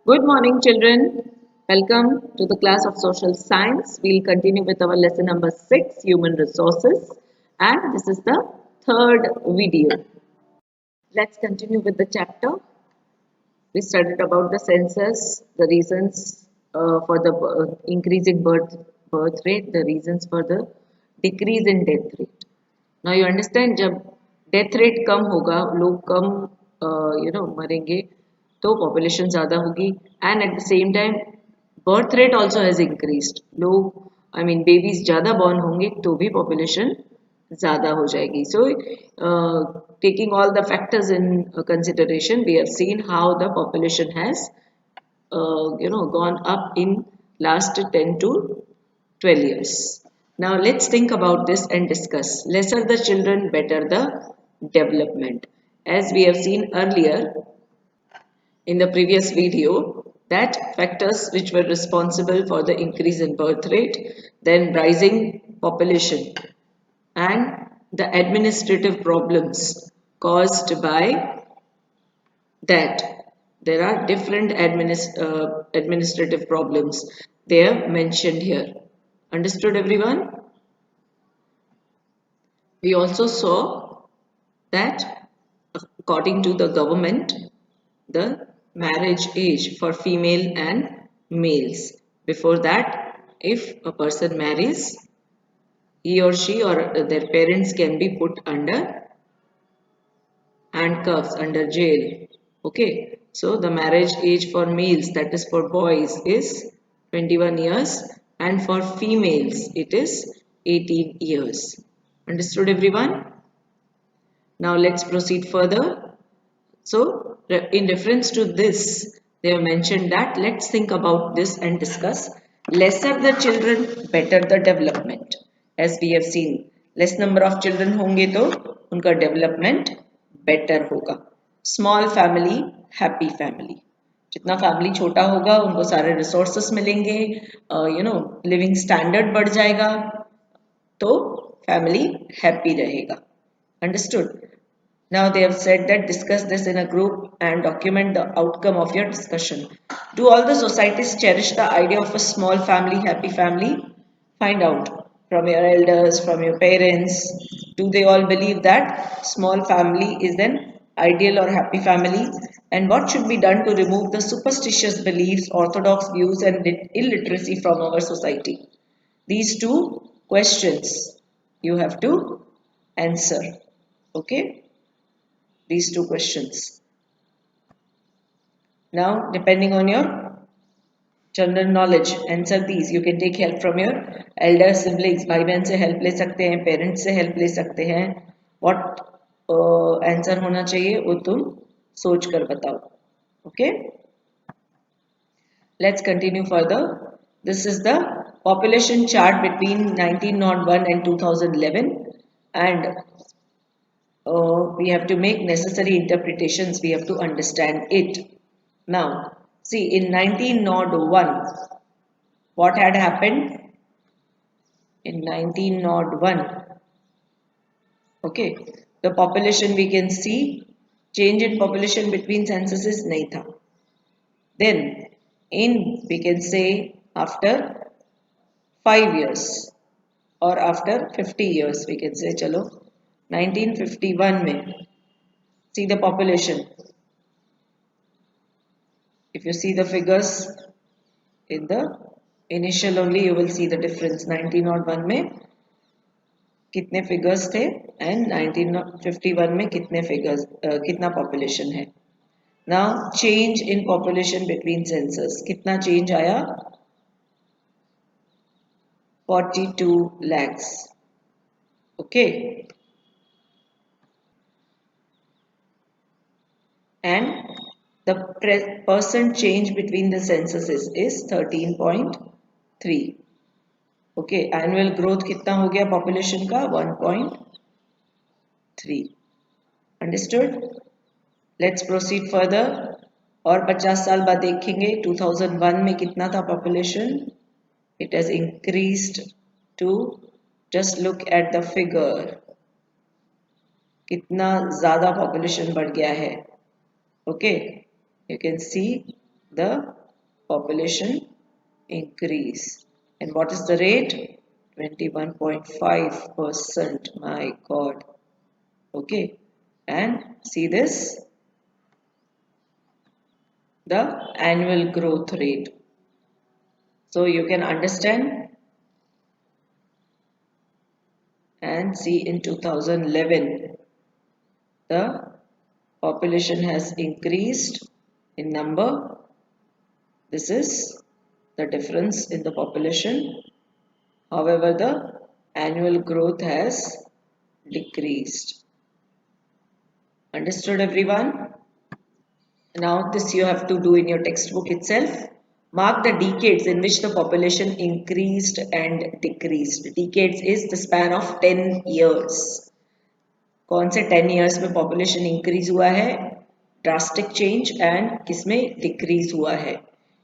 Good morning, children. Welcome to the class of social science. We'll continue with our lesson number 6, human resources, and this is the third video. Let's continue with the chapter. We studied about the census, the reasons for the increasing birth rate, the reasons for the decrease in death rate. Now you understand, जब death rate कम होगा, लोग कम मरेंगे, तो population ज़्यादा होगी, and at the same time birth rate also has increased. लोग babies ज़्यादा born होंगे तो भी population ज़्यादा हो जाएगी. So taking all the factors in consideration, we have seen how the population has gone up in last 10 to 12 years. Now let's think about this and discuss. Lesser the children, better the development. As we have seen earlier in the previous video, that factors which were responsible for the increase in birth rate, then rising population, and the administrative problems caused by that. There are different administrative problems. They are mentioned here. Understood, everyone? We also saw that according to the government, the marriage age for female and males. Before that, if a person marries, he or she or their parents can be put under handcuffs, under jail. Okay, so the marriage age for males, that is for boys, is 21 years, and for females it is 18 years. Understood, everyone? Now let's proceed further. So in reference to this, they have mentioned that let's think about this and discuss. Lesser the children, better the development. As we have seen, less number of children होंगे तो उनका development better होगा. Small family, happy family. जितना family छोटा होगा उनको सारे resources मिलेंगे, लिविंग स्टैंडर्ड बढ़ जाएगा, तो फैमिली हैप्पी रहेगा. Understood? Now they have said that discuss this in a group and document the outcome of your discussion. Do all the societies cherish the idea of a small family, happy family? Find out from your elders, from your parents. Do they all believe that small family is an ideal or happy family? And what should be done to remove the superstitious beliefs, orthodox views, and illiteracy from our society? These two questions you have to answer. Okay? These two questions. Now, depending on your general knowledge, answer these. You can take help from your elder siblings. भाई बहन से help ले सकते हैं, parents से help ले सकते हैं. What answer होना चाहिए वो तुम सोच कर बताओ. Okay? Let's continue further. This is the population chart between 1901 and 2011, and we have to make necessary interpretations. We have to understand it. Now, see, in 1901, what had happened? In 1901, okay, the population, we can see change in population between censuses nahi tha. Then, we can say after 5 years or after 50 years, we can say, chalo, 1951 mein, see the population. If you see the figures in the initial only, you will see the difference. 1901 में कितने figures थे and 1951 में कितने figures, कितना population है. Now change in population between census, कितना change आया? 42 lakhs. Okay. And the percent change between the censuses is 13.3. Okay, annual growth कितना हो गया population का? 1.3. Understood? Let's proceed further. और 50 साल बाद देखेंगे 2001 में कितना था population? It has increased to, just look at the figure, कितना ज़्यादा population बढ़ गया है. Okay, you can see the population increase. And what is the rate? 21.5%. My God. Okay. And see this, the annual growth rate. So you can understand and see in 2011 the population has increased in number. This is the difference in the population. However, the annual growth has decreased. Understood, everyone? Now this you have to do in your textbook itself. Mark the decades in which the population increased and decreased. Decades is the span of 10 years. कौन से 10 years में population increase हुआ है, drastic change, and किसमें decrease हुआ है.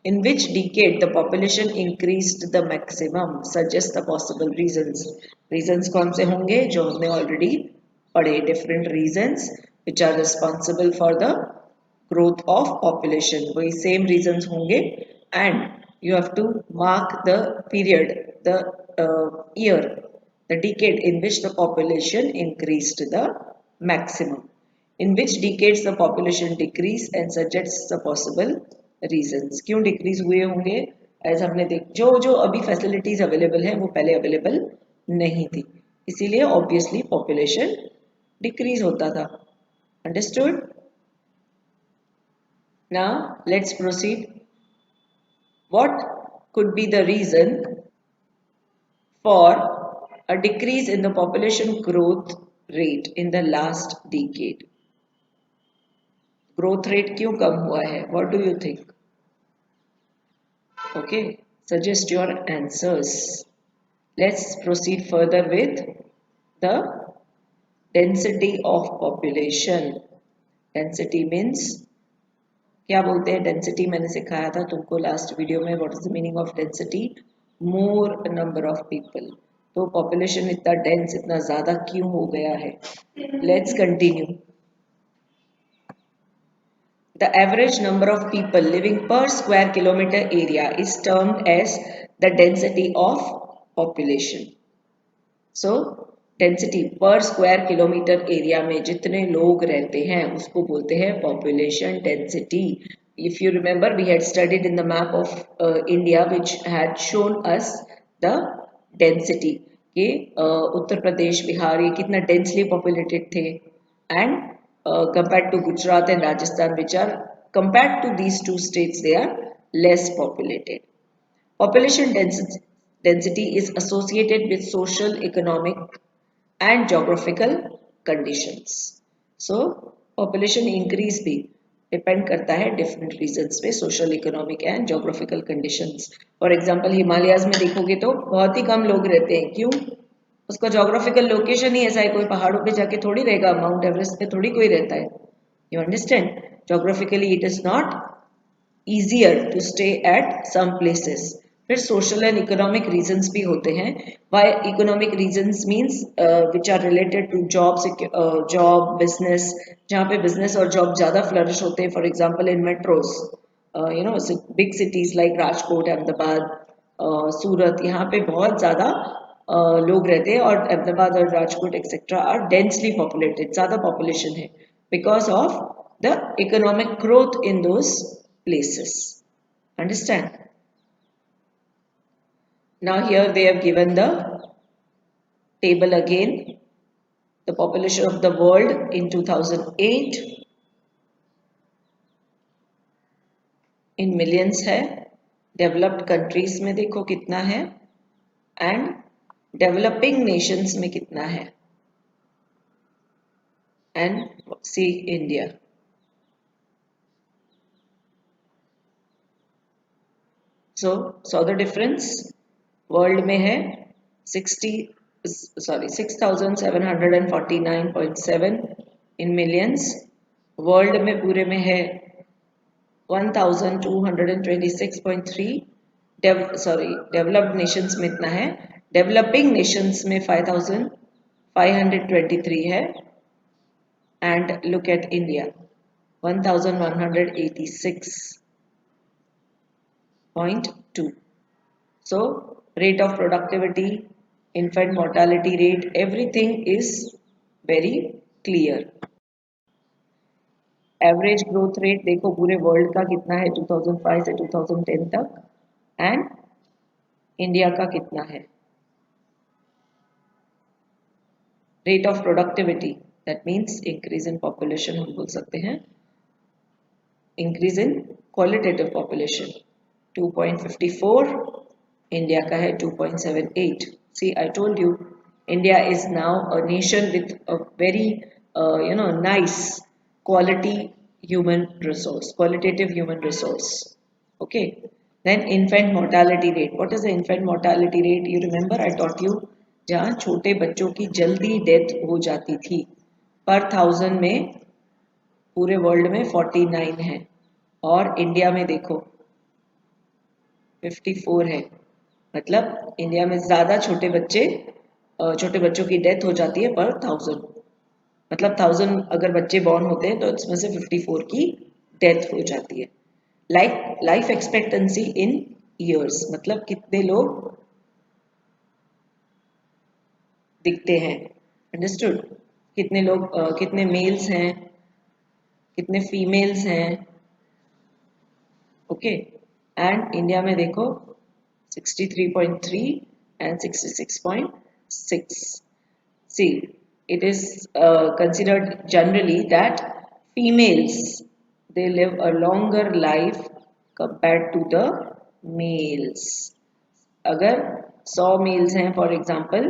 In which decade the population increased the maximum? Suggest the possible reasons. Reasons कौन से होंगे जो हमने already पढ़े. Different reasons which are responsible for the growth of population. वही same reasons होंगे and you have to mark the period, the year, the decade in which the population increased the maximum. In which decades the population decreased and suggests the possible reasons. क्यों decrease हुए होंगे? As हमने देख जो अभी facilities available हैं वो पहले available नहीं थी, इसीलिए obviously population decrease होता था. Understood? Now let's proceed. What could be the reason for a decrease in the population growth rate in the last decade? Growth rate क्यों कम हुआ है? What do you think? Okay, suggest your answers. Let's proceed further with the density of population. Density means क्या बोलते हैं density? मैंने सिखाया था तुमको लास्ट वीडियो में. What is the meaning of density? More number of people. तो population इतना डेंस, इतना ज्यादा क्यों हो गया है? Let's continue. The average number of people living per square kilometer area is termed as the density of population. So density पर square kilometre area में जितने लोग रहते हैं उसको बोलते हैं population density. If you remember we had studied in the map of India which had shown us the density कि उत्तर प्रदेश, बिहार ये कितना डेंसली पॉपुलेटेड थे and compared to Gujarat and Rajasthan, which are compared to these two states, they are less populated. Population density is associated with social, economic and geographical conditions. So population increase भी depend करता है different reasons पे, social, economic and geographical conditions. For example, Himalayas में देखोगे तो बहुत ही कम लोग रहते हैं. क्यों? उसका geographical location ही ऐसा है. कोई पहाड़ों पे जाके थोड़ी रहेगा, माउंट एवरेस्ट पे थोड़ी कोई रहता है. You understand? Geographically it is not easier to stay at some places. फिर सोशल एंड इकोनॉमिक रीजंस भी होते हैं. Why economic reasons means which are related to job business, जहाँ पे बिजनेस और जॉब ज़्यादा फ्लरिश होते हैं. For example in metros, you know big cities like Rajkot, Ahmedabad, Surat, यहाँ पे बहुत ज़्यादा लोग रहते हैं और अहमदाबाद और Rajkot etcetera are densely populated, ज़्यादा पॉपुलेशन है because of the economic growth in those places. Understand? Now here they have given the table again. The population of the world in 2008 in millions है. Developed countries में देखो कितना है and developing nations में कितना है. And see India. So saw the difference. World में है 6,749.7 इन मिलियंस. वर्ल्ड में पूरे में है 1,226.3. डेवलप्ड नेशंस में इतना है. डेवलपिंग नेशंस में 5,523 है. And look at India 1,186. 0.2. So rate of productivity, infant mortality rate, everything is very clear. Average growth rate देखो पूरे वर्ल्ड का कितना है 2005 से 2010 तक एंड इंडिया का कितना है. Rate of productivity that means increase in population हम बोल सकते हैं, increase in qualitative population 2.54, India का है 2.78. See I told you India is now a nation with a very nice quality human resource, qualitative human resource. Okay, then infant mortality rate. What is the infant mortality rate? You remember I taught you जहाँ छोटे बच्चों की जल्दी death हो जाती थी पर 1000 में पूरे वर्ल्ड में 49 है और इंडिया में देखो 54 है. मतलब इंडिया में ज़्यादा छोटे बच्चों की डेथ हो जाती है पर 1000. मतलब 1000 अगर बच्चे बॉर्न होते हैं तो इसमें से 54 की डेथ हो जाती है. लाइफ एक्सपेक्टेंसी इन ईयर्स मतलब कितने लोग दिखते हैं. अंडरस्टूड. कितने लोग कितने मेल्स हैं, कितने फीमेल्स हैं. ओके, एंड इंडिया में देखो 63.3 and 66.6. See it is considered generally that females they live a longer life compared to the males. अगर 100 मेल्स हैं फॉर एग्जांपल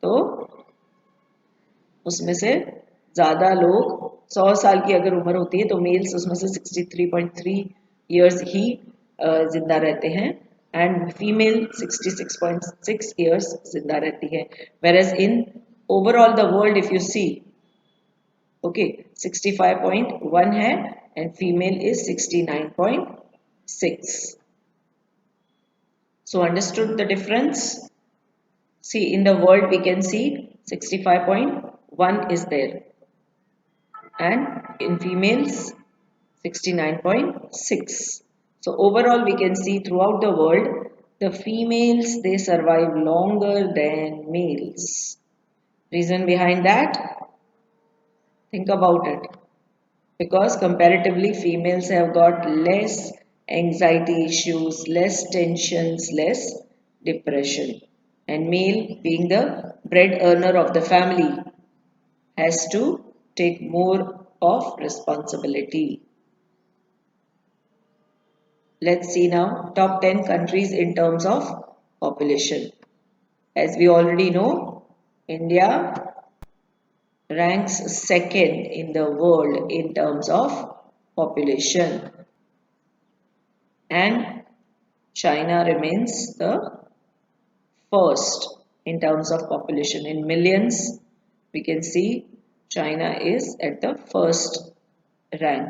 तो उसमें से ज़्यादा लोग 100 साल की अगर उम्र होती है तो मेल्स उसमें से 63.3 ईयर्स ही जिंदा रहते हैं एंड फीमेल 66.6 ईयर्स जिंदा रहती है. whereas in overall the world if you see, okay, 65.1 है and female is 69.6. so understood the difference? See, in the world we can see 65.1 is there and in females 69.6. so overall we can see throughout the world the females they survive longer than males. Reason behind that? Think about it. Because comparatively females have got less anxiety issues, less tensions, less depression. And male being the bread earner of the family has to take more of responsibility. Let's see now top 10 countries in terms of population. As we already know, India ranks second in the world in terms of population and China remains the first in terms of population. In millions we can see China is at the first rank.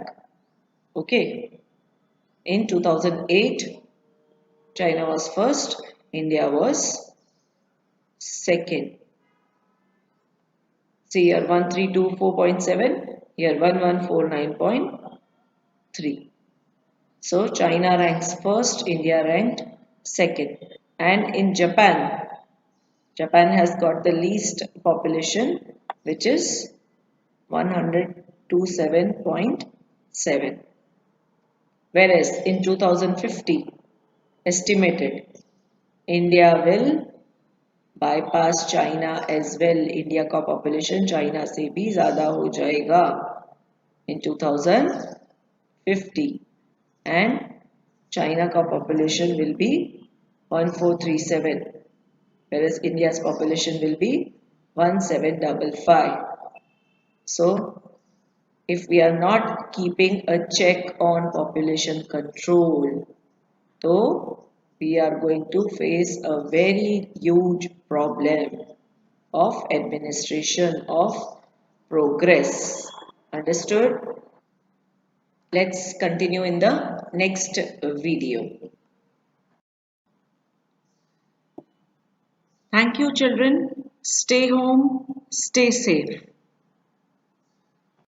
Okay, in 2008 China was first, India was second. See here 1324.7, here 1149.3. So China ranks first, India ranked second. And in Japan, Japan has got the least population which is 127.7. Whereas in 2050 estimated India will bypass China as well. India का population China से भी ज़्यादा हो जाएगा in 2050 and China का population will be 1437 whereas India's population will be 1755. So if we are not keeping a check on population control, so we are going to face a very huge problem of administration of progress. Understood? Let's continue in the next video. Thank you children. Stay home, stay safe.